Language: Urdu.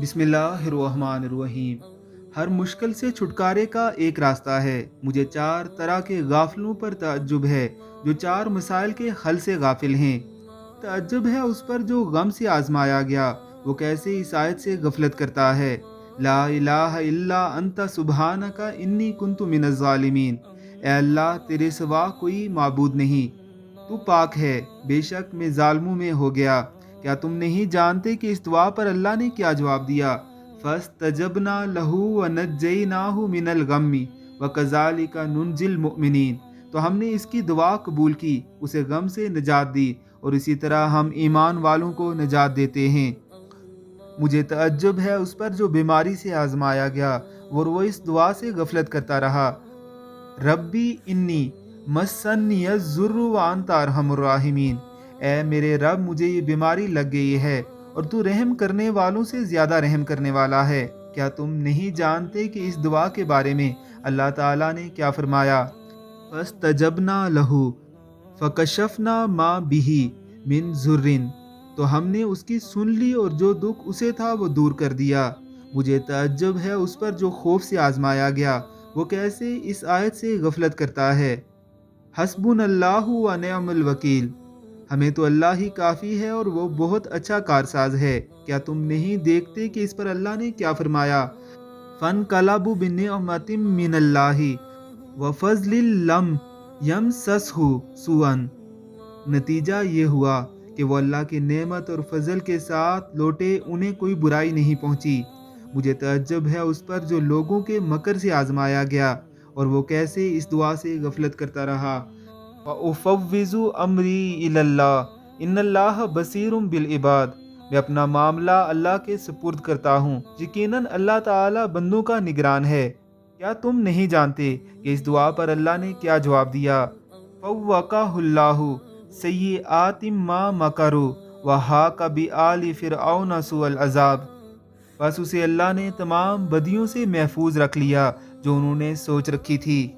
بسم اللہ الرحمن الرحیم۔ ہر مشکل سے چھٹکارے کا ایک راستہ ہے۔ مجھے چار طرح کے غافلوں پر تعجب ہے جو چار مسائل کے حل سے غافل ہیں۔ تعجب ہے اس پر جو غم سے آزمایا گیا، وہ کیسے اس آیت سے غفلت کرتا ہے۔ لا الہ الا انت سبحانک انی کنت من الظالمین۔ اے اللہ، تیرے سوا کوئی معبود نہیں، تو پاک ہے، بے شک میں ظالموں میں ہو گیا۔ کیا تم نہیں جانتے کہ اس دعا پر اللہ نے کیا جواب دیا؟ فَاسْتَجَبْنَا لَهُ وَنَجَّيْنَاهُ مِنَ الْغَمِّ وَكَذَلِكَ نُنْجِي الْمُؤْمِنِينَ۔ تو ہم نے اس کی دعا قبول کی، اسے غم سے نجات دی، اور اسی طرح ہم ایمان والوں کو نجات دیتے ہیں۔ مجھے تعجب ہے اس پر جو بیماری سے آزمایا گیا اور وہ اس دعا سے غفلت کرتا رہا۔ ربی انی مسنی الضر وانت ارحم الراحمین۔ اے میرے رب، مجھے یہ بیماری لگ گئی ہے اور تو رحم کرنے والوں سے زیادہ رحم کرنے والا ہے۔ کیا تم نہیں جانتے کہ اس دعا کے بارے میں اللہ تعالیٰ نے کیا فرمایا؟ فَاسْتَجَبْنَا لَهُ فَكَشَفْنَا مَا بِهِ مِنْ ضُرٍّ۔ تو ہم نے اس کی سن لی اور جو دکھ اسے تھا وہ دور کر دیا۔ مجھے تعجب ہے اس پر جو خوف سے آزمایا گیا، وہ کیسے اس آیت سے غفلت کرتا ہے۔ حسبنا اللہ و نعم الوکیل۔ ہمیں تو اللہ ہی کافی ہے اور وہ بہت اچھا کارساز ہے۔ کیا تم نہیں دیکھتے کہ اس پر اللہ نے کیا فرمایا؟ فَانْقَلَبُوا بِنِعْمَةٍ مِّنَ اللَّهِ وَفَضْلٍ لَّمْ يَمْسَسْهُ سُوءٌ۔ نتیجہ یہ ہوا کہ وہ اللہ کی نعمت اور فضل کے ساتھ لوٹے، انہیں کوئی برائی نہیں پہنچی۔ مجھے تعجب ہے اس پر جو لوگوں کے مکر سے آزمایا گیا اور وہ کیسے اس دعا سے غفلت کرتا رہا۔ وَأُفَوِّضُ أَمْرِي إِلَى اللَّهِ إِنَّ اللَّهَ بَصِيرٌ بِالْعِبَادِ۔ میں اپنا معاملہ اللہ کے سپرد کرتا ہوں، یقیناً اللہ تعالیٰ بندوں کا نگران ہے۔ کیا تم نہیں جانتے کہ اس دعا پر اللہ نے کیا جواب دیا؟ فَوَّقَهُ اللَّهُ سَيِّئَاتِ مَا مَكَرُوا وَحَاقَ بِآلِ فِرْعَوْنَ سُوءُ الْعَذَابِ۔ بس اسے اللہ نے تمام بدیوں سے محفوظ رکھ لیا جو انہوں نے سوچ رکھی تھی۔